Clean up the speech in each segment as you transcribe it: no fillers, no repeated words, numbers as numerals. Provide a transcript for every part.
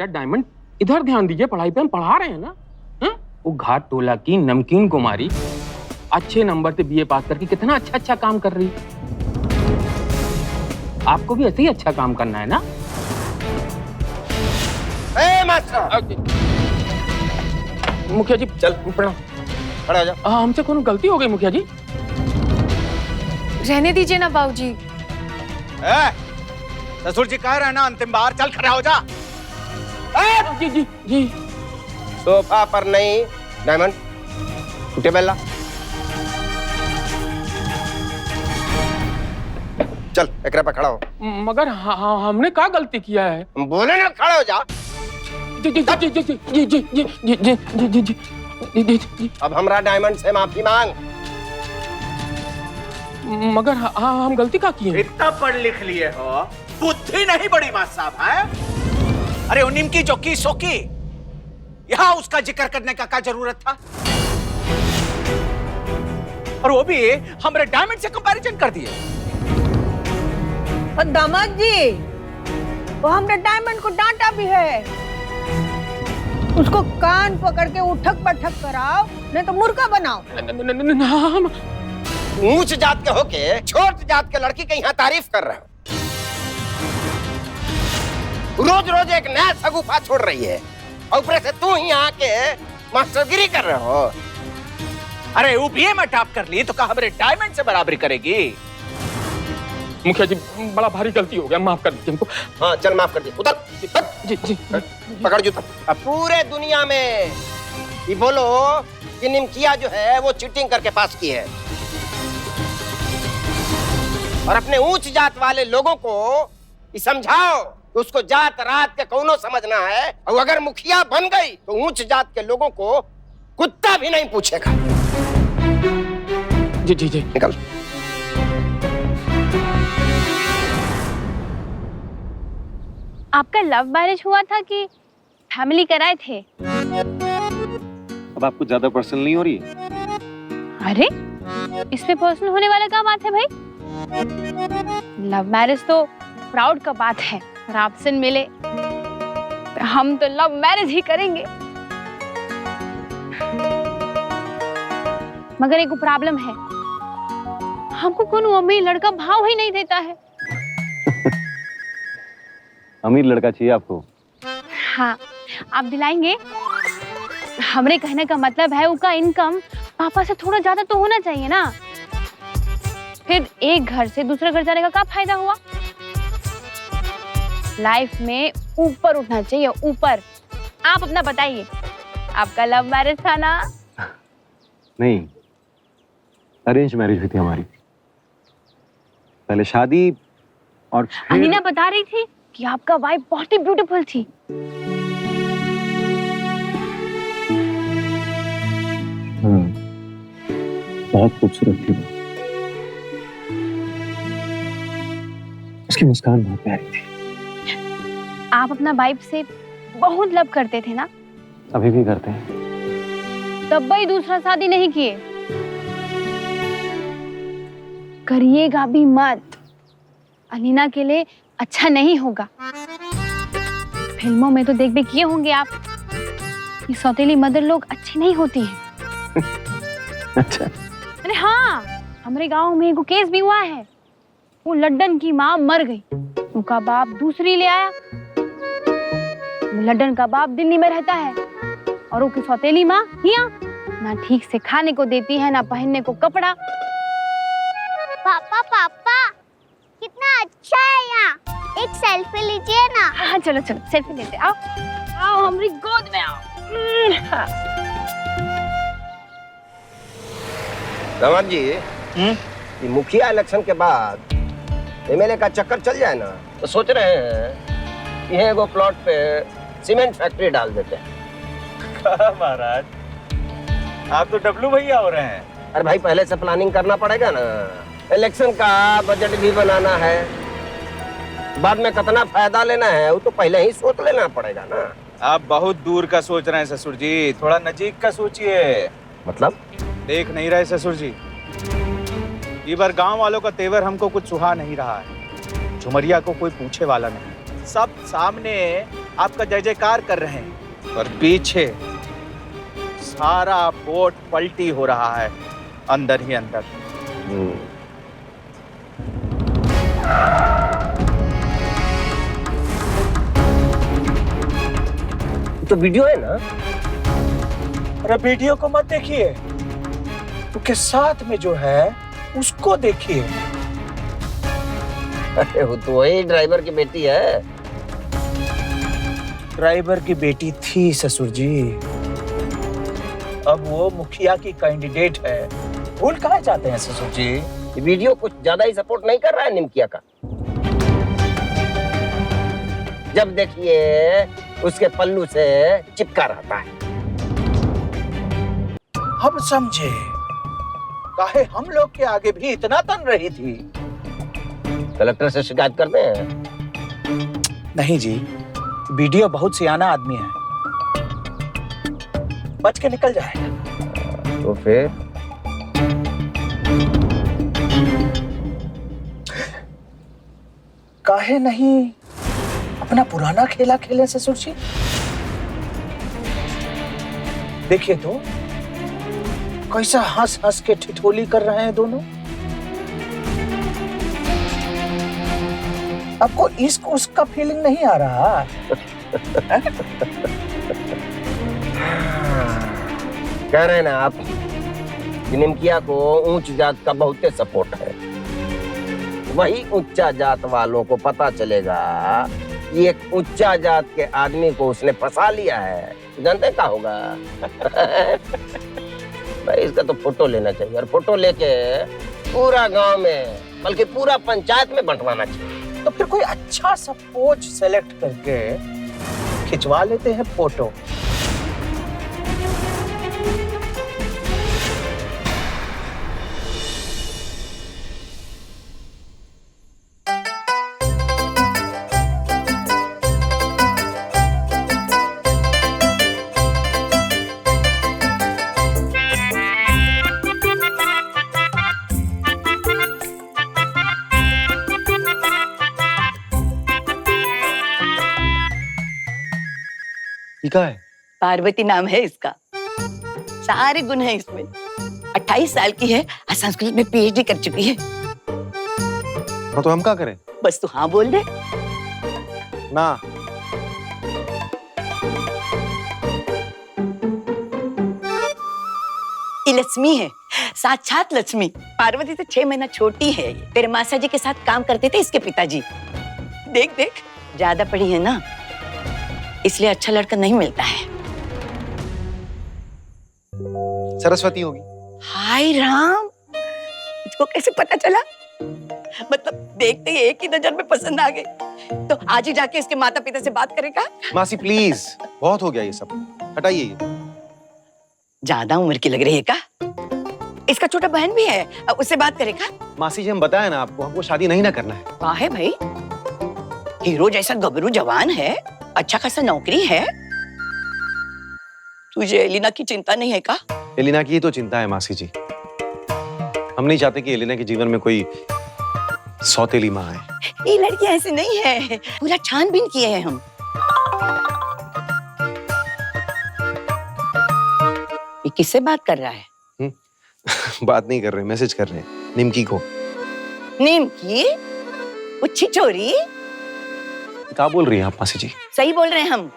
बेटा डायमंड, इधर ध्यान दीजिए, पढ़ाई पे हम पढ़ा रहे हैं ना। वो घाट टोला की नमकीन कुमारी अच्छे नंबर से बीए पास करके कितना अच्छा अच्छा काम कर रही है। आपको भी ऐसे ही अच्छा काम करना है ना। मास्टर मुखिया जी चल प्रणाम। खड़ा हो जा। हमसे कौन गलती हो गई मुखिया जी? रहने दीजिए ना बाबूजी। ससुर जी कह रहे हैं ना अंतिम बार, चल खड़ा हो जा। जी जी जी। सोफा पर नहीं डायमंड, उठे बेला। चल एकरा पे खड़ा हो। मगर हमने क्या गलती किया है? हम बोले ना खड़ा हो जा। जी जी जी जी जी जी जी जी जी जी जी जी जी जी। अब हमरा डायमंड से माफी मांग। मगर हम गलती क्या किए? इतना पढ़ लिख लिए हो, बुद्धि नहीं बड़ी मां साहब है? अरे वो निमकी जोकी सोकी, यहाँ उसका जिक्र करने का क्या जरूरत था? और वो भी हमारे डायमंड से कंपैरिजन कर दिए। दामाद जी, वो हमने डायमंड को डांटा भी है। उसको कान पकड़ के उठक पटक कराओ, नहीं तो मुर्गा बनाओ। हम ऊंच जात के होके छोट जात के लड़की के यहाँ तारीफ कर रहे हो। रोज रोज एक नया सगुफा छोड़ रही है और ऊपर से तू ही आके मास्टरगिरी कर रहे हो। अरे वो बीए में टॉप कर ली तो क्या हमारे डायमंड से बराबरी करेगी? मुखिया जी बड़ा भारी गलती हो गया, माफ कर दीजिए हमको। हाँ चल माफ कर दे। उतर जी जी। पकड़ जूता। अब पूरे दुनिया में ये बोलो कि निमकिया जो है वो चीटिंग करके पास की है, और अपने ऊंच जात वाले लोगों को ये समझाओ कि उसको जात रात के कौनो समझना है, और अगर मुखिया बन गई तो ऊंच जात के लोगों को कुत्ता भी नहीं पूछेगा। जी जी जी। निकल। आपका लव मैरिज हुआ था कि फैमिली कराए थे? अब आपको ज्यादा पर्सनल नहीं हो रही है? अरे इसमें पर्सनल होने वाला क्या बात है भाई? लव मैरिज तो प्राउड का बात है, और आपसे मिले हम तो लव मैरिज ही करेंगे। मगर एक प्रॉब्लम है, हमको कोनो अमीर लड़का भाव ही नहीं देता है। अमीर लड़का चाहिए आपको? हाँ, आप दिलाएंगे? हमरे कहने का मतलब है उसका इनकम पापा से थोड़ा ज्यादा तो होना चाहिए ना। फिर एक घर से दूसरे घर जाने का क्या फायदा हुआ? लाइफ में ऊपर उठना चाहिए, ऊपर। आप अपना बताइए, आपका लव मैरिज था ना? नहीं, अरेंज मैरिज हुई थी हमारी। पहले शादी और फिर... अमीना बता रही थी कि आपका वाइफ बहुत ही ब्यूटीफुल थी। हाँ, बहुत खूबसूरत थी वो। उसकी मुस्कान बहुत प्यारी थी। आप अपना वाइफ से बहुत लव करते थे ना? अभी भी करते हैं। तब भाई दूसरा शादी नहीं किए? करिएगा भी मत, अनीना के लिए अच्छा नहीं होगा। फिल्मों में तो देख किए होंगे आप, ये सौतेली मदर लोग अच्छी नहीं होती हैं। अच्छा। अरे हाँ, हमारे गांव में एक केस भी हुआ है। वो लड्डन की माँ मर गई, उनका बाप दूसरी ले आया। लड्डन का बाप दिल्ली में रहता है और उसकी सौतेली माँ यहाँ, ना ठीक से खाने को देती है ना पहनने को कपड़ा। पापा पापा कितना अच्छा है यहाँ, एक सेल्फी लीजिए ना। हाँ चलो चलो सेल्फी लेते, आओ आओ हमारी गोद में आओ। दामाद जी, ये मुखिया इलेक्शन के बाद एमएलए का चक्कर चल जाए ना, तो सोच रहे हैं कि एगो प्लॉट पे सीमेंट फैक्ट्री डाल देते हैं। महाराज, आप तो डब्लू भैया हो रहे हैं। अरे भाई पहले से प्लानिंग करना पड़ेगा ना, इलेक्शन का बजट भी बनाना है, बाद में कितना फायदा लेना है वो तो पहले ही सोच लेना पड़ेगा ना। आप बहुत दूर का सोच रहे हैं ससुर जी, थोड़ा नजीक का सोचिए। मतलब देख नहीं रहे ससुर जी, ये बार गांव वालों का तेवर हमको कुछ सुहा नहीं रहा है। झुमरिया को कोई पूछे वाला नहीं, सब सामने आपका जय जयकार कर रहे हैं, और पीछे सारा बोट पलटी हो रहा है अंदर ही अंदर। तो वीडियो है ना? अरे वीडियो को मत देखिए, उसके साथ में जो है उसको देखिए। अरे वो तो वही ड्राइवर की बेटी है। ड्राइवर की बेटी थी ससुर जी, अब वो मुखिया की कैंडिडेट है। भूल कहाँ जाते हैं ससुर जी? ये वीडियो कुछ ज्यादा ही सपोर्ट नहीं कर रहा है निमकिया का। जब देखिए उसके पल्लू से चिपका रहता है। हम समझे काहे हम लोग के आगे भी इतना तन रही थी। कलेक्टर से शिकायत कर दें? नहीं जी, वीडियो बहुत सियाना आदमी है, बच के निकल जाएगा। तो फिर काहे नहीं अपना पुराना खेला खेले ससुर जी? देखिए तो कैसा हंस हंस के ठिठोली कर रहे हैं दोनों। आपको इश्क उसका फीलिंग नहीं आ रहा? कह रहे हैं ना आप कि निमकिया को ऊंच जात का बहुत सपोर्ट है। वही ऊंचा जात वालों को पता चलेगा कि एक ऊंचा जात के आदमी को उसने फंसा लिया है, जानते क्या होगा? भाई इसका तो फोटो लेना चाहिए, और फोटो लेके पूरा गांव में बल्कि पूरा पंचायत में बंटवाना चाहिए। तो फिर कोई अच्छा सा पोज सेलेक्ट करके खिंचवा लेते हैं फोटो। टीका है? पार्वती नाम है इसका, सारे गुण हैं इसमें। 28 साल की है और संस्कृत में पीएचडी कर चुकी है। हाँ तो हम क्या करें? बस तू हाँ बोल दे। ना ये लक्ष्मी है, साक्षात लक्ष्मी। पार्वती से 6 महीना छोटी है। तेरे मासा जी के साथ काम करते थे इसके पिताजी। देख देख, ज्यादा पढ़ी है ना, इसलिए अच्छा लड़का नहीं मिलता है। सरस्वती होगी। हाय राम, इसको कैसे पता चला? मतलब देखते ही एक ही नजर में पसंद आ गए। तो आज ही जाके इसके माता पिता से बात करेगा? मासी प्लीज, बहुत हो गया ये सब, हटाइए ये। ज्यादा उम्र की लग रही है का? इसका छोटा बहन भी है, उससे बात करेगा? मासी जी हम बताया ना आपको, हमको शादी नहीं ना करना है। वाह है भाई, हीरो जैसा गबरू जवान है, अच्छा खासा नौकरी है। तुझे एलिना की चिंता नहीं है का? एलिना की ही तो चिंता है मासी जी। हम नहीं चाहते कि एलिना के जीवन में कोई सौतेली माँ आए। ये लड़की ऐसी नहीं है, पूरा छानबीन किए हैं हम। ये किससे बात कर रहा है? बात नहीं कर रहे, मैसेज कर रहे हैं निमकी को। निमकी? वो छिचोरी? क्या बोल रही हैं आप मासी जी? सही बोल रहे हैं हम।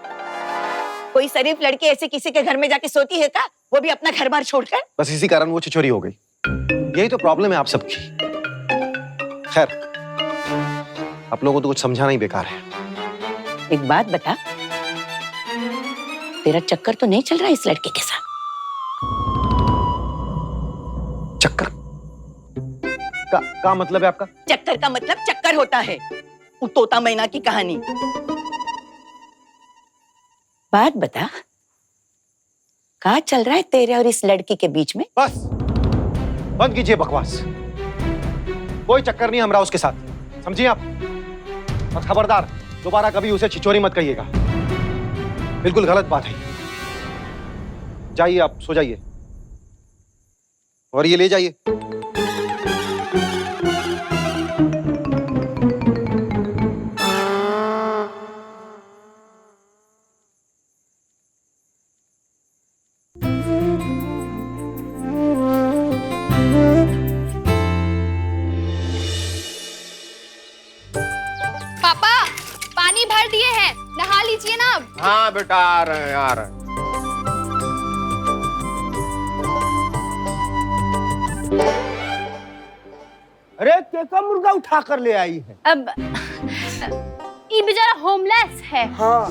कोई शरीफ लड़की ऐसे किसी के घर में जाके सोती है का? वो भी अपना घर बार छोड़कर? बस इसी कारण वो छिछोरी हो गई। यही तो प्रॉब्लम है आप सबकी। खैर, आप लोगों को तो कुछ समझाना ही बेकार है। एक बात बता, तेरा चक्कर तो नहीं चल रहा इस लड़के के साथ? चक्कर का मतलब है आपका? चक्कर का मतलब चक्कर होता है, वो तोता मैना की कहानी। बात बता, क्या चल रहा है तेरे और इस लड़की के बीच में? बस बंद कीजिए बकवास। कोई चक्कर नहीं हमरा उसके साथ, समझिए आप। और खबरदार, दोबारा कभी उसे छिचोरी मत कहिएगा, बिल्कुल गलत बात है। जाइए आप, सो जाइए और ये ले जाइए। हाँ बेटा आ रहे हैं आ रहे हैं। अरे केका मुर्गा उठा कर ले आई है। अब ये बेचारा होमलेस है, हाँ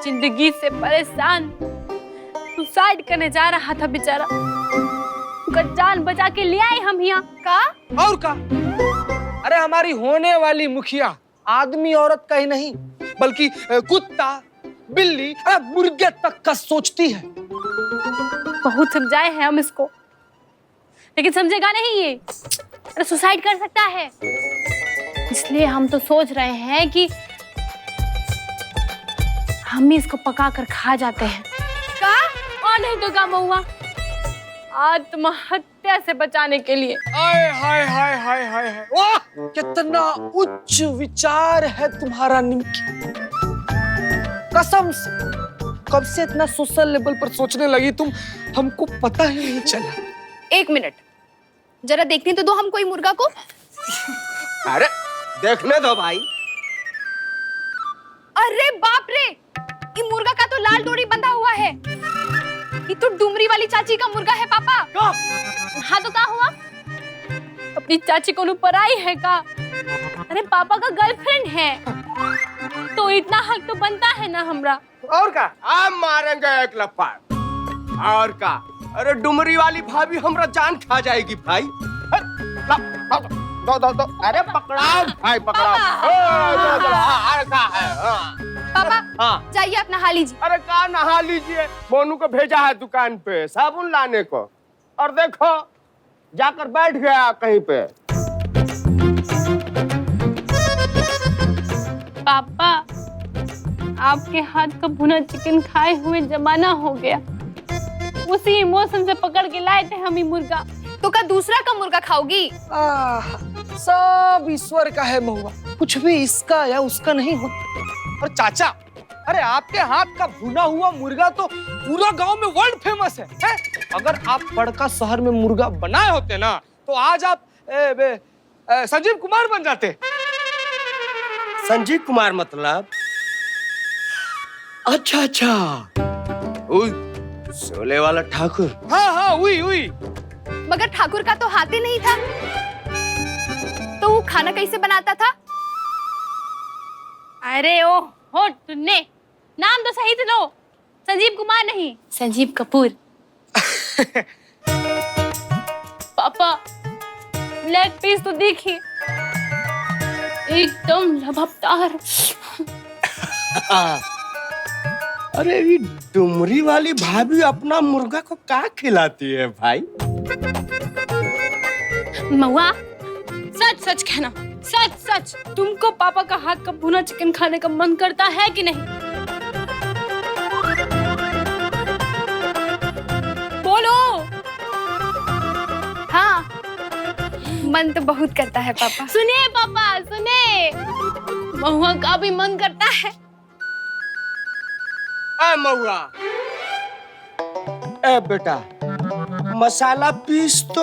जिंदगी से परेशान, सुसाइड करने जा रहा था बेचारा। उसका जान बचा के ले आए हम यहाँ का। और का? अरे हमारी होने वाली मुखिया आदमी औरत का ही नहीं बल्कि कुत्ता बिल्ली मुर्गे तक का सोचती है। बहुत समझाए हैं हम इसको, लेकिन समझेगा नहीं ये। अरे सुसाइड कर सकता है, इसलिए हम तो सोच रहे हैं कि हम ही इसको पका कर खा जाते हैं का। और नहीं तो क्या महुआ, आत्महत्या से बचाने के लिए। हाय हाय हाय हाय हाय हाय, वाह कितना उच्च विचार है तुम्हारा निमकी। कसम से कब से इतना सोशल लेवल पर सोचने लगी तुम, हमको पता ही नहीं चला। एक मिनट, जरा देखने तो दो हम कोई मुर्गा को। अरे देखने दो भाई। अरे बाप रे, ये मुर्गा का तो लाल डोरी बंधा हुआ है। ये तो डुमरी वाली चाची का मुर्गा है पापा। हाँ तो क्या हुआ, अपनी चाची को ऊपर आई है का। अरे पापा का गर्लफ्रेंड है तो इतना हक तो बनता है ना हमरा। और का आप मारेंगे एक लपड़। और का अरे डुमरी वाली भाभी हमरा जान खा जाएगी भाई। दो अरे पकड़ाओ भाई पकड़ाओ। पापा हाँ जाइए अपना हाल लीजिए। अरे कहा नहा लीजिए, मोनू को भेजा है दुकान पे साबुन लाने को, और देखो जाकर बैठ गया कहीं पे। पापा आपके हाथ का भुना चिकन खाए हुए जमाना हो गया, उसी इमोशन से पकड़ के लाए थे हम ही मुर्गा। तो क्या दूसरा का मुर्गा खाओगी? सब ईश्वर का है महुआ, कुछ भी इसका या उसका नहीं होता। और चाचा, अरे आपके हाथ का भुना हुआ मुर्गा तो पूरा गांव में वर्ल्ड फेमस है? अगर आप बड़का शहर में मुर्गा बनाए होते ना तो आज आप संजीव कुमार बन जाते। संजीव कुमार मतलब? अच्छा अच्छा, शोले वाला ठाकुर। हाँ हाँ हुई। मगर ठाकुर का तो हाथ ही नहीं था, तो वो खाना कैसे बनाता था? अरे ओ हो, तुमने नाम तो सही से लो, संजीव कुमार नहीं संजीव कपूर। पापा लेग पीस तो देखिए, एकदम लबकदार। अरे ये डुमरी वाली भाभी अपना मुर्गा को क्या खिलाती है भाई? महुआ सच सच कहना, सच सच तुमको पापा का हाथ का भुना चिकन खाने का मन करता है कि नहीं? बोलो। हाँ, मन तो बहुत करता है पापा। सुनिए पापा सुने, महुआ का भी मन करता है। महुआ, ए बेटा मसाला पीस तो।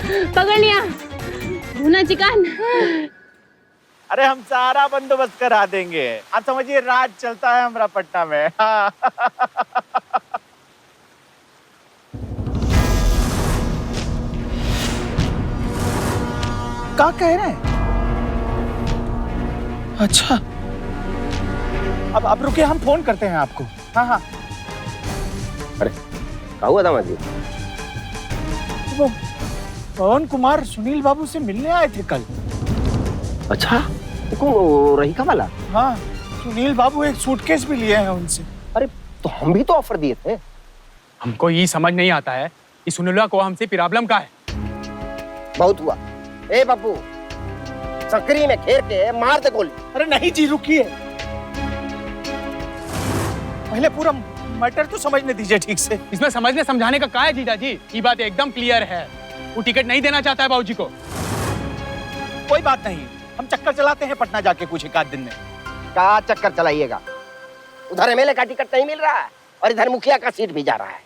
अरे पकड़ लिया भुना चिकन। अरे हम सारा बंदोबस्त करा देंगे, आप समझिए राज चलता है हमारा पटना में। हाँ। क्या कह रहे हैं? अच्छा, अब रुकिए, हम फोन करते हैं आपको। हाँ हाँ। अरे क्या हुआ दामाद जी? वो पवन कुमार सुनील बाबू से मिलने आए थे कल। अच्छा, वो रही का वाला? हाँ, सुनील बाबू एक सूटकेस भी लिए हैं उनसे। अरे तो हम भी तो ऑफर दिए थे। हमको ये समझ नहीं आता है कि सुनीला को हमसे प्रॉब्लम का है। बहुत हुआ। ए बाबू, सकरी में घेर के मार दे गोली। अरे नहीं जी, रुकिए, पहले पूरा मैटर तो समझने दीजिए ठीक से। इसमें समझने समझाने का क्या है जीजा जी? ये बात एकदम क्लियर है, वो टिकट नहीं देना चाहता है बाबूजी को। कोई बात नहीं, हम चक्कर चलाते हैं पटना जाके कुछ एक आध दिन में। का चक्कर चलाइएगा? उधर एमएलए का टिकट नहीं मिल रहा है और इधर मुखिया का सीट भी जा रहा है।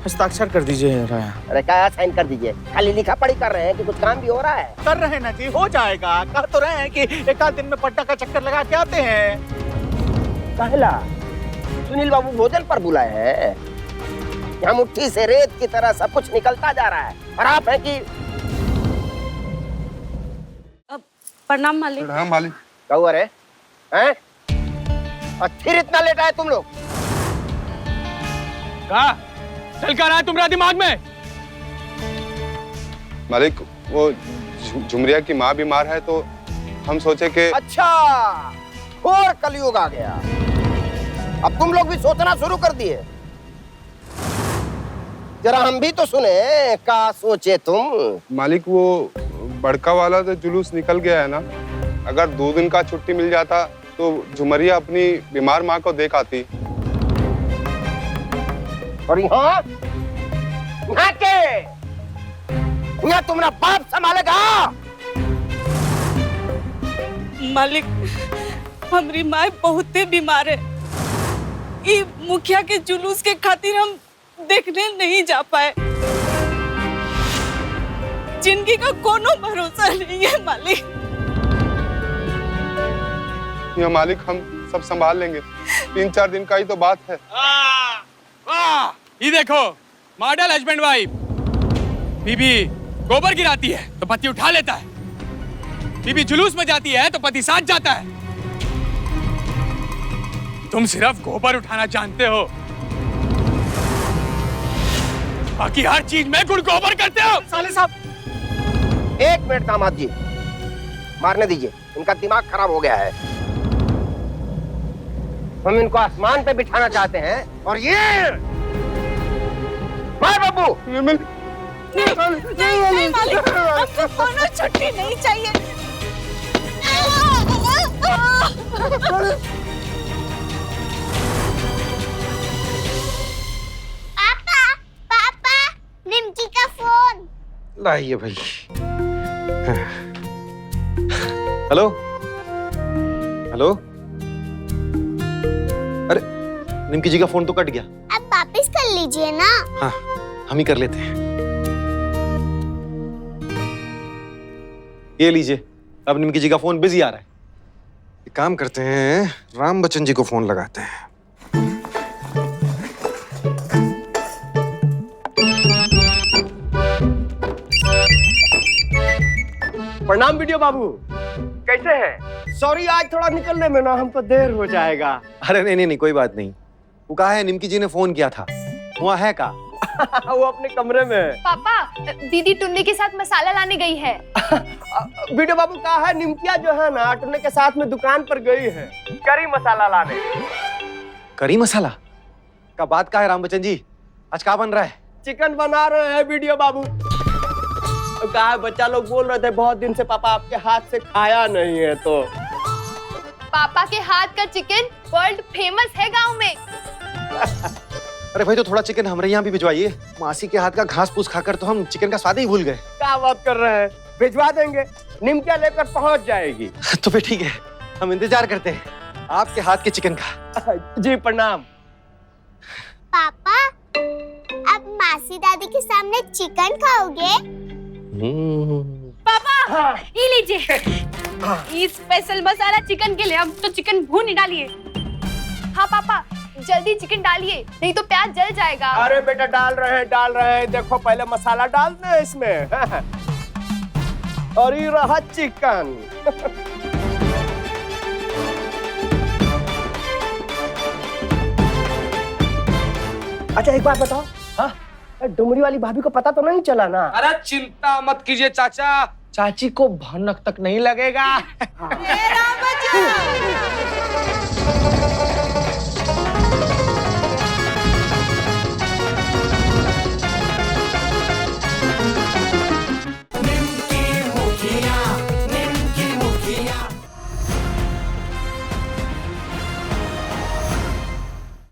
हस्ताक्षर कर दीजिए राया। अरे क्या साइन कर दीजिए? खाली लिखा पढ़ी कर रहे हैं कि कुछ काम भी हो रहा है? कर रहे हैं ना जी, हो जाएगा। कह तो रहे हैं कि एक आध दिन में पट्टा का चक्कर लगा के आते हैं। पहला सुनील बाबू भोजन पर बुलाए हैं। यहाँ मुट्ठी से रेत की तरह सब कुछ निकलता जा रहा है और आप हैं कि प्रणाम मालिक। प्रणाम मालिक। क्या हुआ रे? हैं? और फिर इतना लेट आए तुम लोग? कहा चल कर आया तुम्हारे दिमाग में? मालिक वो झुमरिया की माँ बीमार है तो हम सोचे कि अच्छा, और कलयुग आ गया। अब तुम लोग भी सोचना शुरू कर दिए। जरा हम भी तो सुने, क्या सोचे तुम? मालिक वो बड़का वाला तो जुलूस निकल गया है ना। अगर 2 दिन का छुट्टी मिल जाता तो झुमरिया अपनी बीमार माँ को देख आती। और यहाँ तुम्हारा बाप संभालेगा। मालिक हमारी माँ बहुत बीमार है। ये मुखिया के जुलूस के खातिर हम देखने नहीं जा पाए। जिंदगी का कोनो भरोसा नहीं है मालिक। ये मालिक हम सब संभाल लेंगे। 3-4 दिन का ही तो बात है। वाह, ये देखो मॉडल हस्बैंड वाइफ। बीबी गोबर गिराती है तो पति उठा लेता है। बीबी जुलूस में जाती है तो पति साथ जाता है। तुम सिर्फ गोबर उठाना जानते हो, बाकी हर चीज में गुड़ गोबर करते हो। साले साहब, 1 मिनट दामाद जी, मारने दीजिए। इनका दिमाग खराब हो गया है। हम इनको आसमान पे बिठाना चाहते हैं और ये मार बाबू। नहीं मालिक, हमको कोनो छुट्टी नहीं चाहिए। पापा, पापा, निमकी का फोन। लाइए भाई। Hello hello. अरे निमकी जी का फोन तो कट गया। अब वापस कर लीजिए ना। हाँ हम ही कर लेते हैं। ये लीजिए, अब निमकी जी का फोन बिजी आ रहा है। एक काम करते हैं, राम बच्चन जी को फोन लगाते हैं। प्रणाम वीडियो बाबू, कैसे हैं? सॉरी आज थोड़ा निकलने में ना हमको देर हो जाएगा। अरे नहीं कोई बात नहीं। वो कहा है निमकी जी ने फोन किया था, वहाँ है का? वो अपने कमरे में। पापा, दीदी टुन्नी के साथ मसाला लाने गई है। वीडियो बाबू कहा है निमकिया जो है ना टुन्नी के साथ में दुकान पर गई है करी मसाला लाने। करी मसाला का बात का है राम बच्चन जी? आज क्या बन रहा है? चिकन बना रहे हैं वीडियो बाबू। कहा बच्चा लोग बोल रहे थे बहुत दिन से पापा आपके हाथ से खाया नहीं है। तो पापा के हाथ का चिकन वर्ल्ड फेमस है गांव में। अरे भाई तो थोड़ा चिकन हमारे यहाँ भी भिजवाइए। मासी के हाथ का घास फूस खाकर तो हम चिकन का स्वाद ही भूल गए। क्या बात कर रहे हैं? भिजवा देंगे, निमकिया लेकर पहुंच जाएगी। तो फिर ठीक है, हम इंतजार करते हैं आपके हाथ के चिकन का। जी प्रणाम। पापा, अब मासी दादी के सामने चिकन खाओगे? पापा, ये लीजिए। स्पेशल मसाला चिकन के लिए। अब तो चिकन भून ही डालिए। हाँ पापा, जल्दी चिकन डालिए, नहीं तो प्याज जल जाएगा। अरे बेटा डाल रहे हैं। देखो पहले मसाला डाल दे इसमें। और ये रहा चिकन। अच्छा एक बात बताओ, हाँ डुमरी वाली भाभी को पता तो नहीं चला ना? अरे चिंता मत कीजिए चाचा, चाची को भनक तक नहीं लगेगा। राम बच्चन,